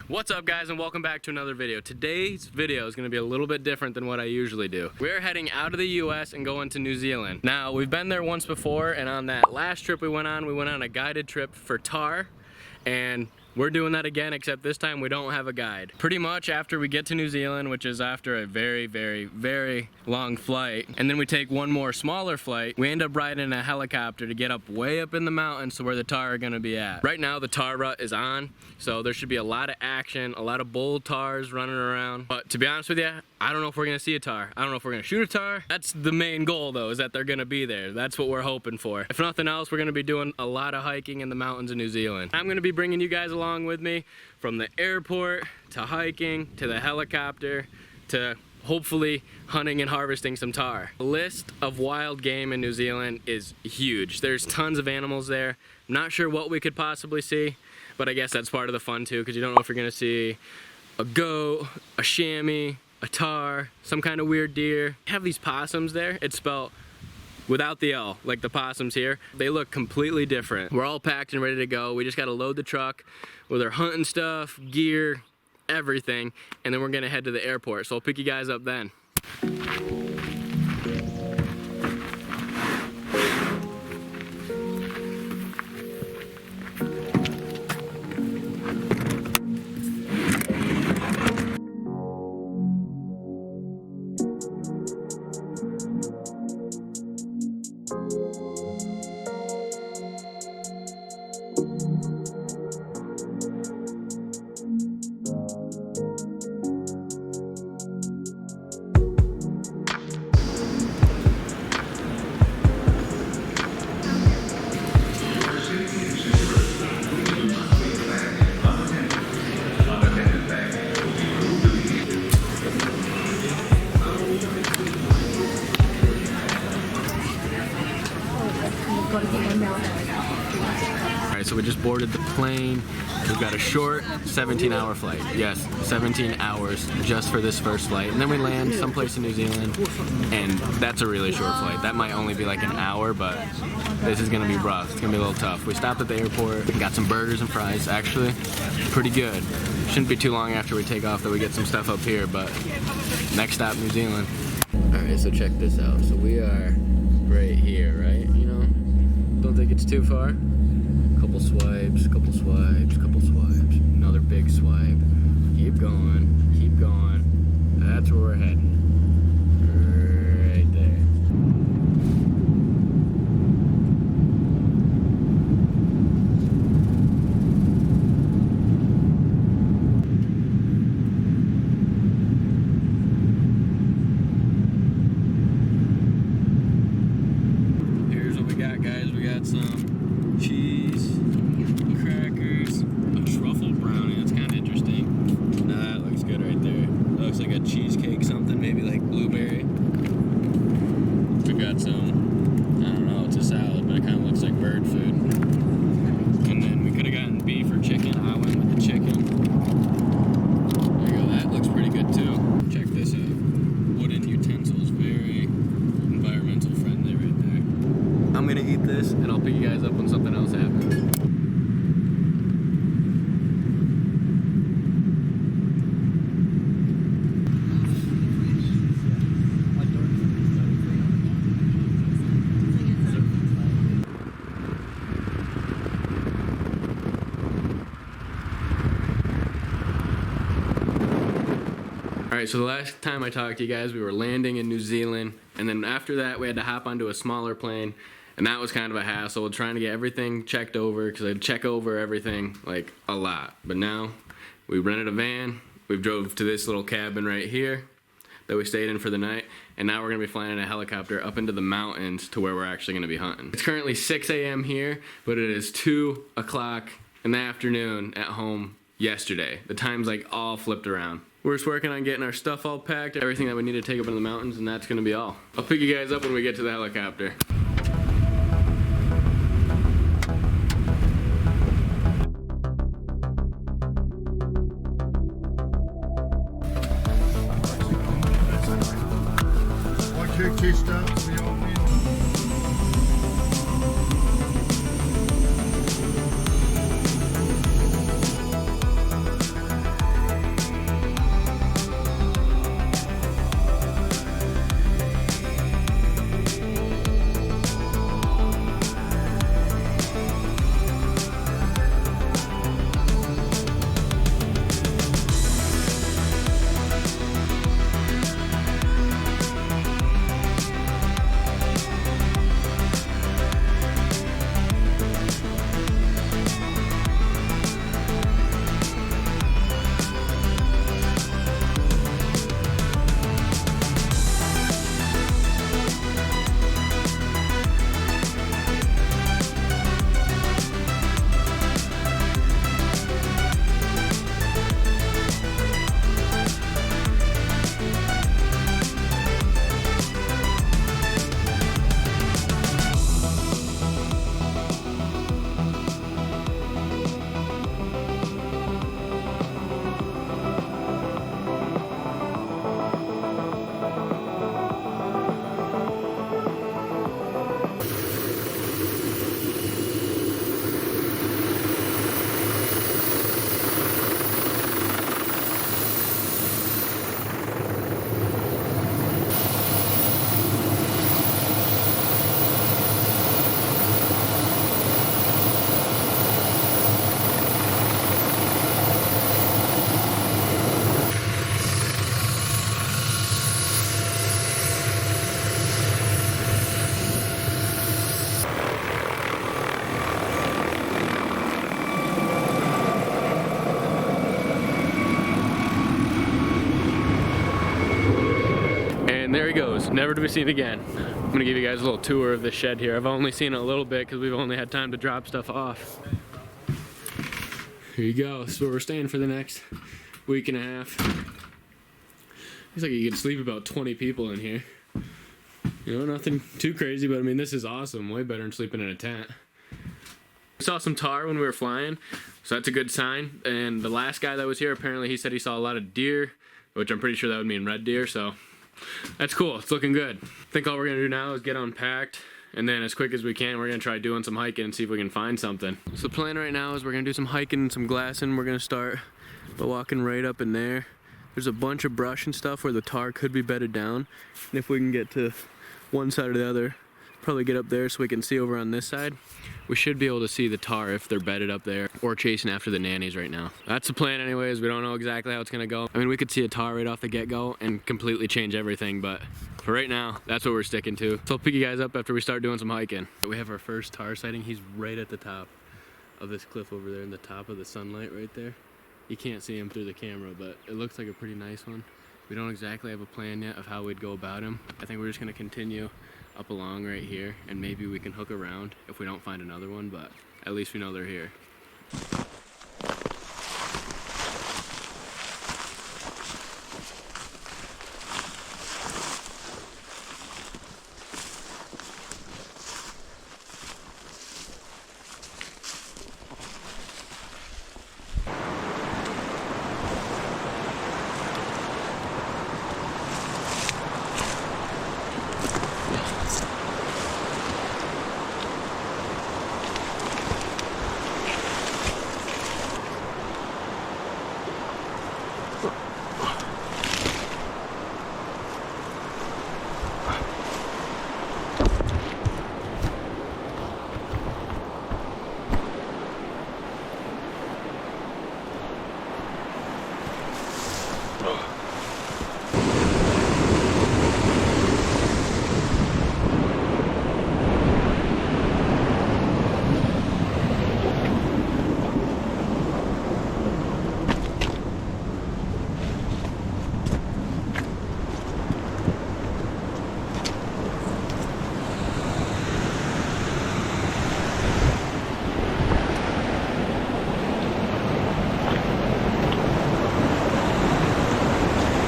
What's up guys, and welcome back to another video. Today's video is going to be a little bit different than what I usually do. We're heading out of the US and going to New Zealand. Now, we've been there once before, and on that last trip we went on a guided trip for Tahr, and we're doing that again, except this time we don't have a guide. Pretty much after we get to New Zealand, which is after a very long flight, and then we take one more smaller flight, we end up riding a helicopter to get up way up in the mountains to where the Tahr are gonna be at. Right now the Tahr rut is on, so there should be a lot of action, a lot of bull Tahrs running around. But to be honest with you, I don't know if we're gonna see a Tahr. I don't know if we're gonna shoot a Tahr. That's the main goal though, is that they're gonna be there. That's what we're hoping for. If nothing else, we're gonna be doing a lot of hiking in the mountains of New Zealand. I'm gonna be bringing you guys along with me from the airport to hiking to the helicopter to hopefully hunting and harvesting some Tahr. The list of wild game in New Zealand is huge. There's tons of animals there. I'm not sure what we could possibly see, but I guess that's part of the fun too, because you don't know if you're gonna see a goat, a chamois, a Tahr, some kind of weird deer. They have these possums there. It's spelled without the L, like the possums here. They look completely different. We're all packed and ready to go. We just gotta load the truck with our hunting stuff, gear, everything, and then we're gonna head to the airport. So I'll pick you guys up then. Alright, so we just boarded the plane. We've got a short 17-hour flight. Yes, 17 hours just for this first flight. And then we land someplace in New Zealand, and that's a really short flight. That might only be like an hour, but this is gonna be rough. It's gonna be a little tough. We stopped at the airport, got some burgers and fries. Actually, pretty good. Shouldn't be too long after we take off that we get some stuff up here, but next stop, New Zealand. Alright, so check this out. So we are right here, right? You know? Don't think it's too far. Couple swipes, couple swipes, couple swipes. Another big swipe. Keep going, keep going. That's where we're heading. Right there. Here's what we got, guys. We got some cheese, crackers, a truffle brownie. That's kind of interesting. Now that looks good right there. That looks like a cheesecake, something maybe like blueberry. We got some, I don't know, it's a salad, but it kind of looks like bird food. And then we could have gotten beef or chicken. I went with the chicken. There you go, that looks pretty good too. Check this out. Wooden utensils, very environmental friendly right there. I'm gonna eat this and I'll pick you guys up when something else happens. Alright, so the last time I talked to you guys, we were landing in New Zealand, and then after that we had to hop onto a smaller plane, and that was kind of a hassle, trying to get everything checked over, because I'd check over everything, like, a lot. But now, we rented a van, we drove to this little cabin right here, that we stayed in for the night, and now we're going to be flying in a helicopter up into the mountains to where we're actually going to be hunting. It's currently 6 a.m. here, but it is 2 o'clock in the afternoon at home yesterday. The time's like all flipped around. We're just working on getting our stuff all packed, everything that we need to take up into the mountains, and that's gonna be all. I'll pick you guys up when we get to the helicopter. Two stumps, the old man. there he goes, never to be seen again. I'm gonna give you guys a little tour of the shed here. I've only seen it a little bit because we've only had time to drop stuff off. Here you go. This is where we're staying for the next week and a half. Looks like you could sleep about 20 people in here. You know, nothing too crazy, but I mean, this is awesome. Way better than sleeping in a tent. We saw some tar when we were flying, so that's a good sign. And the last guy that was here, apparently he said he saw a lot of deer, which I'm pretty sure that would mean red deer, so that's cool. It's looking good. I think all we're gonna do now is get unpacked, and then as quick as we can, we're gonna try doing some hiking and see if we can find something. So the plan right now is we're gonna do some hiking and some glassing. We're gonna start by walking right up in there. There's a bunch of brush and stuff where the tar could be bedded down. And if we can get to one side or the other, probably get up there so we can see over on this side. We should be able to see the tar if they're bedded up there or chasing after the nannies right now. That's the plan anyways. We don't know exactly how it's gonna go. I mean, we could see a tar right off the get-go and completely change everything, but for right now, that's what we're sticking to. So I'll pick you guys up after we start doing some hiking. We have our first tar sighting. He's right at the top of this cliff over there in the top of the sunlight right there. You can't see him through the camera, but it looks like a pretty nice one. We don't exactly have a plan yet of how we'd go about him. I think we're just gonna continue up along right here, and maybe we can hook around if we don't find another one, but at least we know they're here.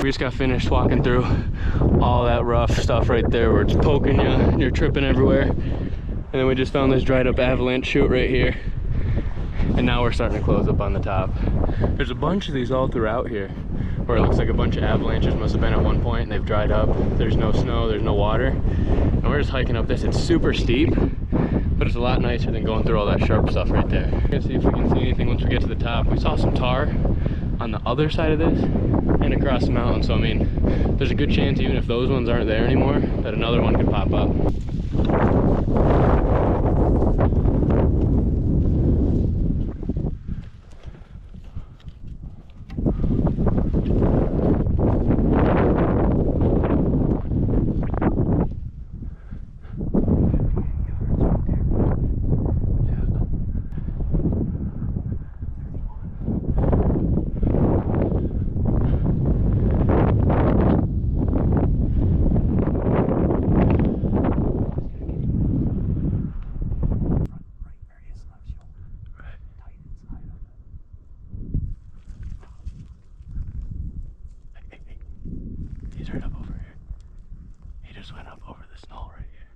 We just got finished walking through all that rough stuff right there where it's poking you and you're tripping everywhere. And then we just found this dried up avalanche chute right here. And now we're starting to close up on the top. There's a bunch of these all throughout here where it looks like a bunch of avalanches must have been at one point and they've dried up. There's no snow, there's no water. And we're just hiking up this. It's super steep, but it's a lot nicer than going through all that sharp stuff right there. We're gonna see if we can see anything once we get to the top. We saw some tar on the other side of this and across the mountain, so I mean, there's a good chance even if those ones aren't there anymore, that another one could pop up. He's right up over here. He just went up over this knoll right here.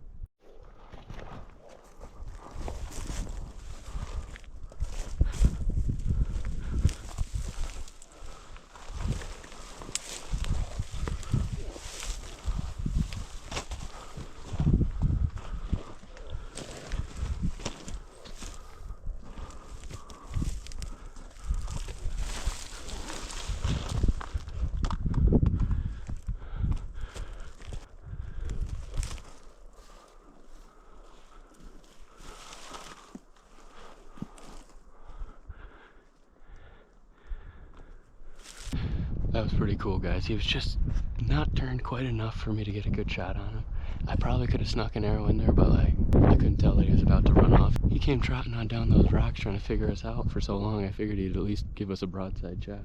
That was pretty cool, guys. He was just not turned quite enough for me to get a good shot on him. I probably could have snuck an arrow in there, but like, I couldn't tell that he was about to run off. He came trotting on down those rocks trying to figure us out for so long. I figured he'd at least give us a broadside shot.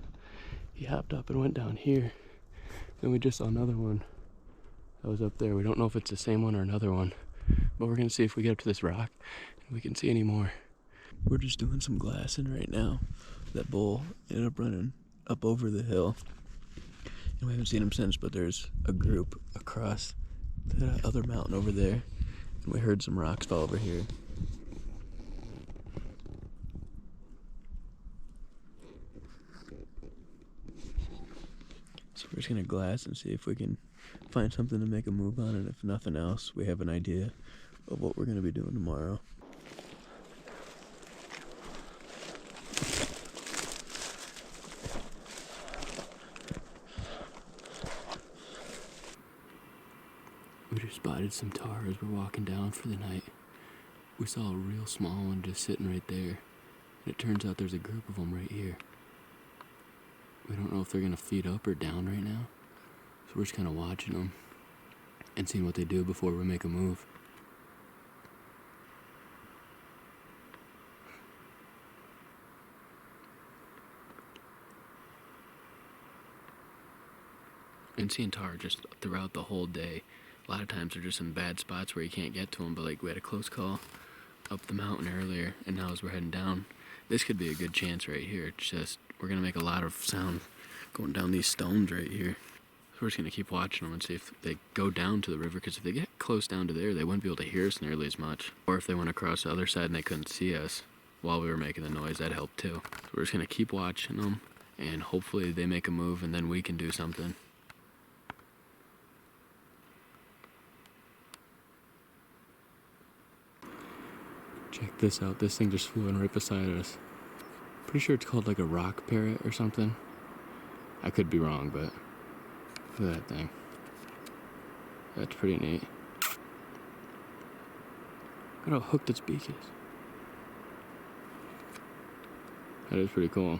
He hopped up and went down here. Then we just saw another one that was up there. We don't know if it's the same one or another one, but we're gonna see if we get up to this rock and we can see any more. We're just doing some glassing right now. That bull ended up running up over the hill, and we haven't seen him since, but there's a group across the other mountain over there, and we heard some rocks fall over here. So we're just gonna glass and see if we can find something to make a move on, and if nothing else, we have an idea of what we're gonna be doing tomorrow. We just spotted some tar as we're walking down for the night. We saw a real small one just sitting right there, and it turns out there's a group of them right here. We don't know if they're gonna feed up or down right now, so we're just kind of watching them and seeing what they do before we make a move. And seeing tar just throughout the whole day. A lot of times they're just in bad spots where you can't get to them, but like we had a close call up the mountain earlier, and now as we're heading down, this could be a good chance right here. It's just, we're gonna make a lot of sound going down these stones right here. So we're just gonna keep watching them and see if they go down to the river, because if they get close down to there, they wouldn't be able to hear us nearly as much. Or if they went across the other side and they couldn't see us while we were making the noise, that'd help too. So we're just gonna keep watching them, and hopefully they make a move and then we can do something. Check this out, this thing just flew in right beside us. Pretty sure it's called like a rock parrot or something. I could be wrong, but look at that thing. That's pretty neat. Look how hooked its beak is. That is pretty cool.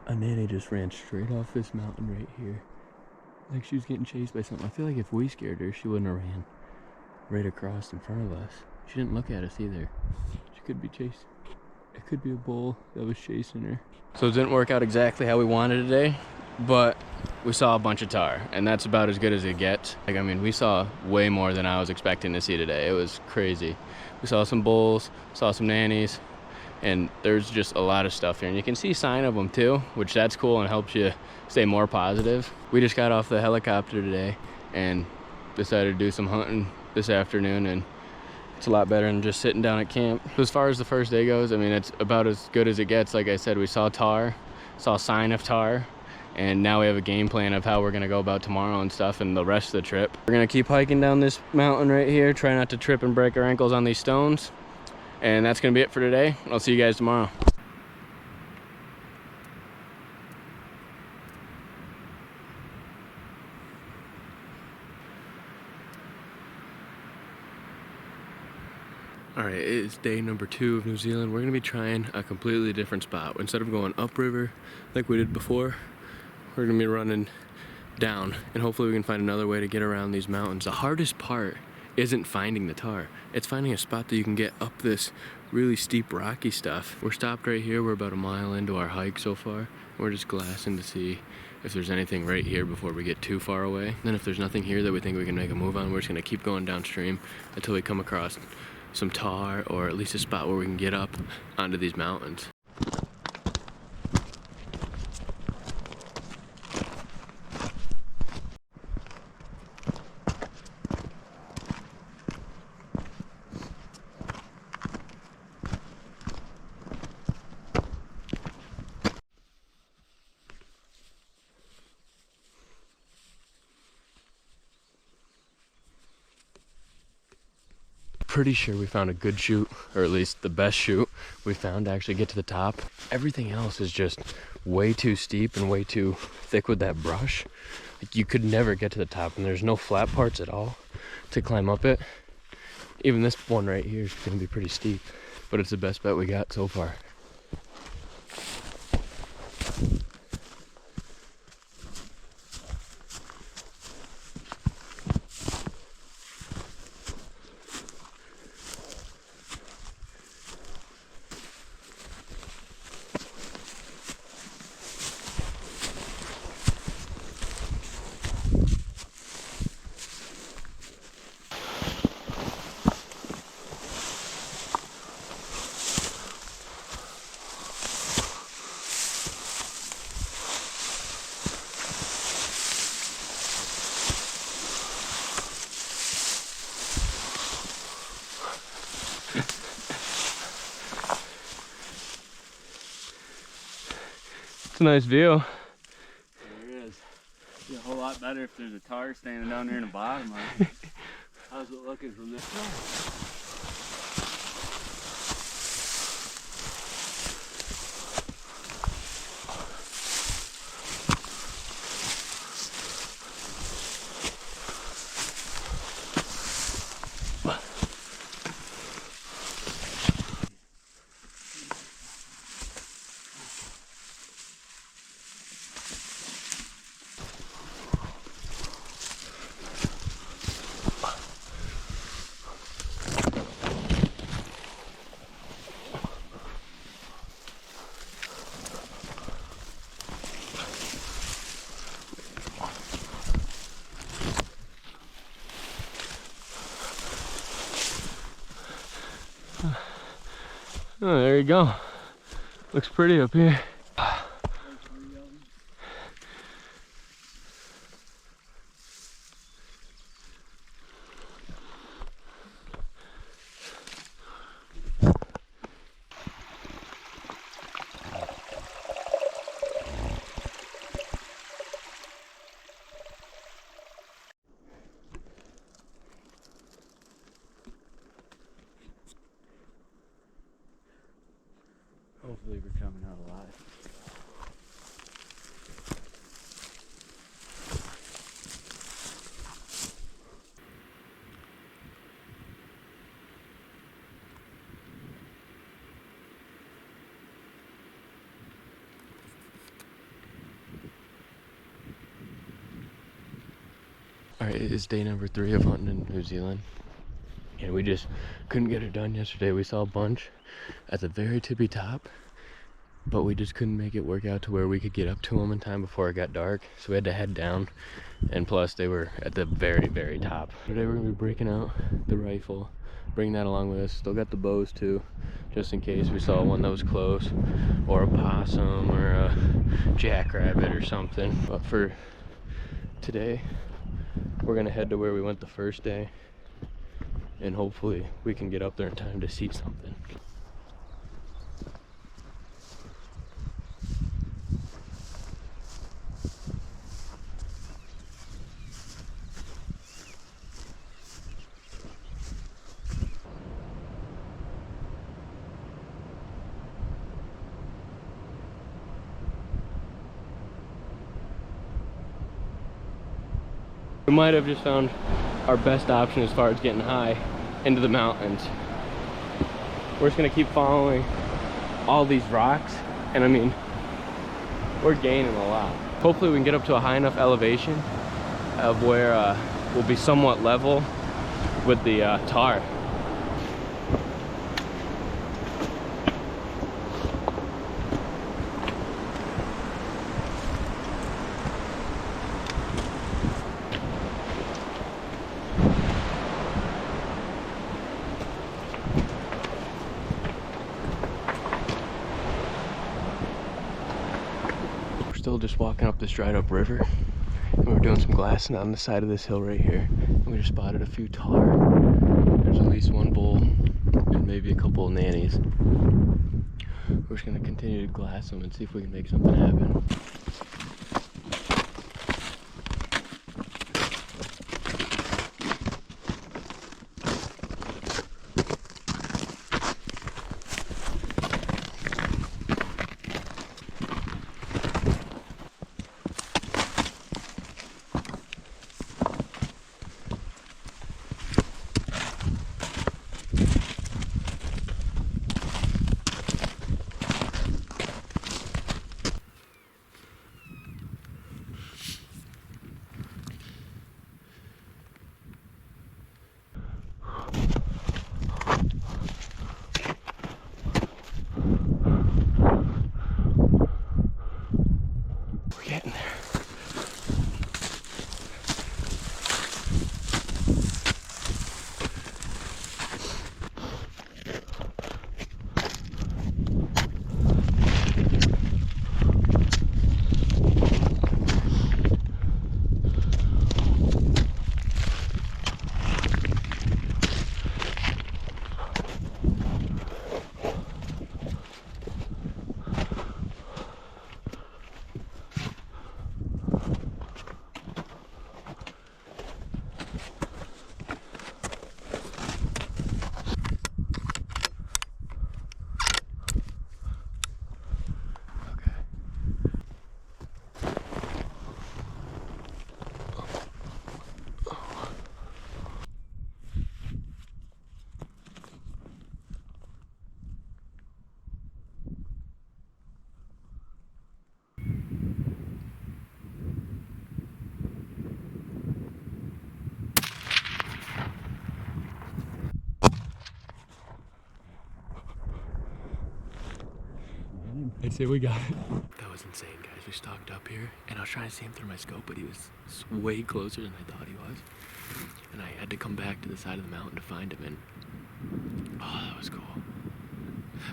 A nanny just ran straight off this mountain right here. Like she was getting chased by something. I feel like if we scared her, she wouldn't have ran right across in front of us. She didn't look at us either. She could be chased. It could be a bull that was chasing her. So it didn't work out exactly how we wanted today, but we saw a bunch of tar, and that's about as good as it gets. Like, I mean, we saw way more than I was expecting to see today. It was crazy. We saw some bulls, saw some nannies, and there's just a lot of stuff here, and you can see sign of them too, which that's cool and helps you stay more positive. We just got off the helicopter today and decided to do some hunting this afternoon, and it's a lot better than just sitting down at camp. As far as the first day goes, I mean, it's about as good as it gets. Like I said, we saw tar, saw sign of tar, and now we have a game plan of how we're gonna go about tomorrow and stuff and the rest of the trip. We're gonna keep hiking down this mountain right here, try not to trip and break our ankles on these stones. And that's gonna be it for today. I'll see you guys tomorrow. All right, it is day number 2 of New Zealand. We're gonna be trying a completely different spot. Instead of going upriver like we did before, we're gonna be running down, and hopefully we can find another way to get around these mountains. The hardest part isn't finding the tar. It's finding a spot that you can get up this really steep rocky stuff. We're stopped right here. We're about a mile into our hike so far. We're just glassing to see if there's anything right here before we get too far away. Then if there's nothing here that we think we can make a move on, we're just gonna keep going downstream until we come across some tar, or at least a spot where we can get up onto these mountains. Pretty sure we found a good chute, or at least the best chute we found to actually get to the top. Everything else is just way too steep and way too thick with that brush. like you could never get to the top, and there's no flat parts at all to climb up it. Even this one right here is gonna be pretty steep, but it's the best bet we got so far. It's a nice view. There is. It'd be a whole lot better if there's a Tahr standing down there in the bottom of it. How's it looking from this side? Oh, there you go. Looks pretty up here. Hopefully we're coming out alive. Alright, it is day number 3 of hunting in New Zealand. And we just couldn't get it done yesterday. We saw a bunch at the very tippy top, but we just couldn't make it work out to where we could get up to them in time before it got dark. So we had to head down, and plus they were at the very, very top. Today we're gonna be breaking out the rifle, bring that along with us. Still got the bows too, just in case we saw one that was close, or a possum, or a jackrabbit or something. But for today, we're gonna head to where we went the first day, and hopefully we can get up there in time to see something. We might have just found our best option as far as getting high into the mountains. We're just gonna keep following all these rocks, and I mean, we're gaining a lot. Hopefully we can get up to a high enough elevation of where we'll be somewhat level with the Tahr. Still just walking up this dried up river, and we were doing some glassing on the side of this hill right here, and we just spotted a few Tahr. There's at least one bull and maybe a couple of nannies. We're just gonna continue to glass them and see if we can make something happen. see what we got. That was insane, guys. We stalked up here, and I was trying to see him through my scope, but he was way closer than I thought he was. And I had to come back to the side of the mountain to find him, and oh, that was cool.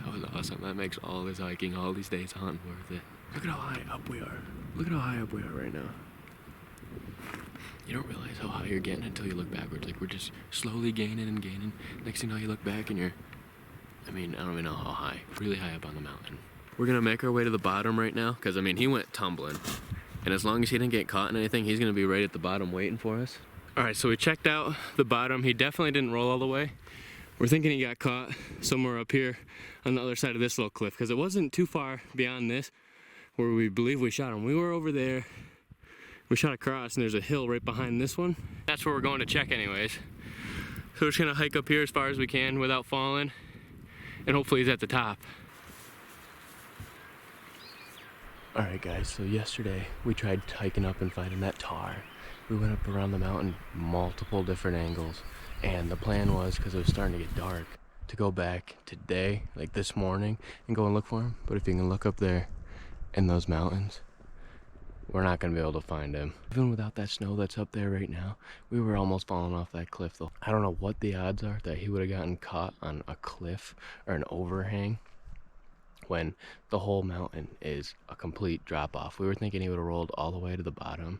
That was awesome. That makes all this hiking, all these days hunting worth it. Look at how high up we are. Look at how high up we are right now. You don't realize how high you're getting until you look backwards. Like, we're just slowly gaining and gaining. Next thing you know, you look back and you're, I mean, I don't even know how high. Really high up on the mountain. We're gonna make our way to the bottom right now, because I mean, he went tumbling. And as long as he didn't get caught in anything, he's gonna be right at the bottom waiting for us. All right, so we checked out the bottom. He definitely didn't roll all the way. We're thinking he got caught somewhere up here on the other side of this little cliff, because it wasn't too far beyond this where we believe we shot him. We were over there. We shot across, and there's a hill right behind this one. That's where we're going to check anyways. So we're just gonna hike up here as far as we can without falling, and hopefully he's at the top. All right, guys, so yesterday we tried hiking up and finding that Tahr. We went up around the mountain multiple different angles, and the plan was, because it was starting to get dark, to go back today, like this morning, and go and look for him. But if you can look up there in those mountains, we're not gonna be able to find him. Even without that snow that's up there right now, we were almost falling off that cliff though. I don't know what the odds are that he would have gotten caught on a cliff or an overhang when the whole mountain is a complete drop off. We were thinking he would have rolled all the way to the bottom,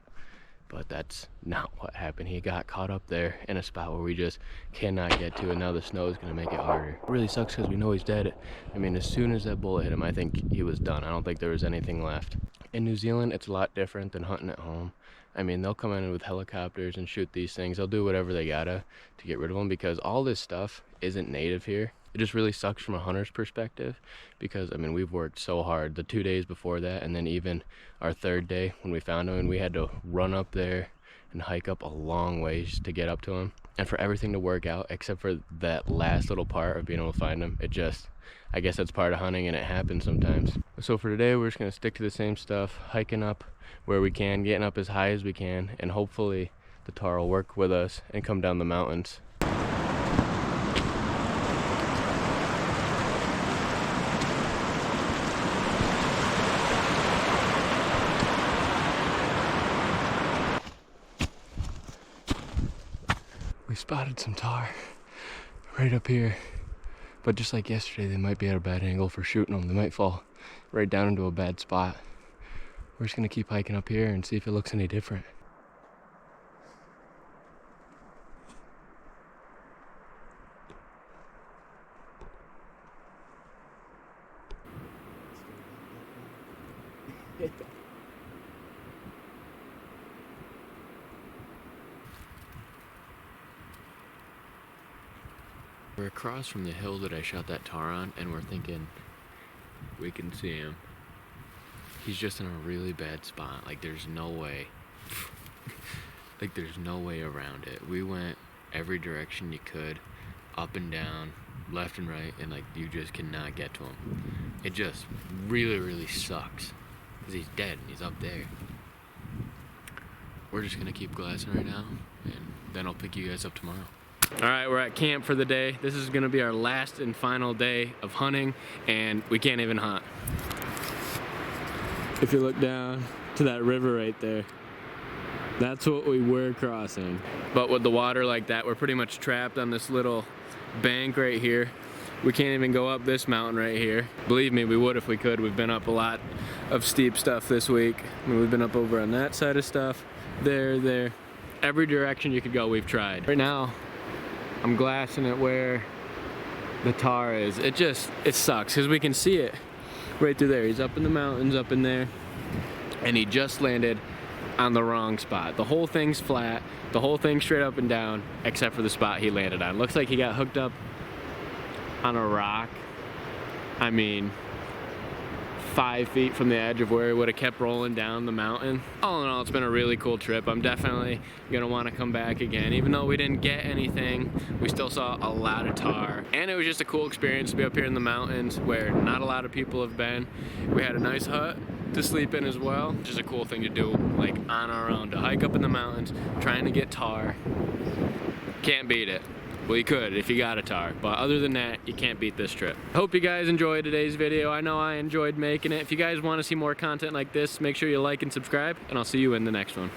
but that's not what happened. He got caught up there in a spot where we just cannot get to, and now the snow is gonna make it harder. It really sucks because we know he's dead. I mean, as soon as that bullet hit him, I think he was done. I don't think there was anything left. In New Zealand, it's a lot different than hunting at home. I mean, they'll come in with helicopters and shoot these things. They'll do whatever they gotta to get rid of them, because all this stuff isn't native here. It just really sucks from a hunter's perspective, because I mean, we've worked so hard the 2 days before that, and then even our third day when we found him, and we had to run up there and hike up a long ways to get up to him, and for everything to work out except for that last little part of being able to find him. It just, I guess that's part of hunting, and it happens sometimes. So for today, we're just gonna stick to the same stuff, hiking up where we can, getting up as high as we can, and hopefully the Tahr will work with us and come down the mountains. We spotted some Tahr right up here, but just like yesterday, they might be at a bad angle for shooting them. They might fall right down into a bad spot. We're just gonna keep hiking up here and see if it looks any different. We're across from the hill that I shot that Tahr on, and we're thinking we can see him. He's just in a really bad spot. Like, there's no way. Like, there's no way around it. We went every direction you could, up and down, left and right, and like, you just cannot get to him. It just really, really sucks, because he's dead and he's up there. We're just gonna keep glassing right now, and then I'll pick you guys up tomorrow. All right, we're at camp for the day. This is gonna be our last and final day of hunting, and we can't even hunt. If you look down to that river right there, that's what we were crossing. But with the water like that, we're pretty much trapped on this little bank right here. We can't even go up this mountain right here. Believe me, we would if we could. We've been up a lot of steep stuff this week. I mean, we've been up over on that side of stuff, there. Every direction you could go, we've tried. Right now, I'm glassing it where the Tahr is. It sucks, because we can see it right through there. He's up in the mountains, up in there, and he just landed on the wrong spot. The whole thing's flat, the whole thing's straight up and down, except for the spot he landed on. Looks like he got hooked up on a rock. I mean, 5 feet from the edge of where he would have kept rolling down the mountain. All in all, it's been a really cool trip. I'm definitely gonna want to come back again. Even though we didn't get anything, we still saw a lot of Tahr. And it was just a cool experience to be up here in the mountains where not a lot of people have been. We had a nice hut to sleep in as well. Just a cool thing to do, like on our own, to hike up in the mountains, trying to get Tahr. Can't beat it. Well, you could if you got a Tahr, but other than that, you can't beat this trip. Hope you guys enjoyed today's video. I know I enjoyed making it. If you guys want to see more content like this, make sure you like and subscribe, and I'll see you in the next one.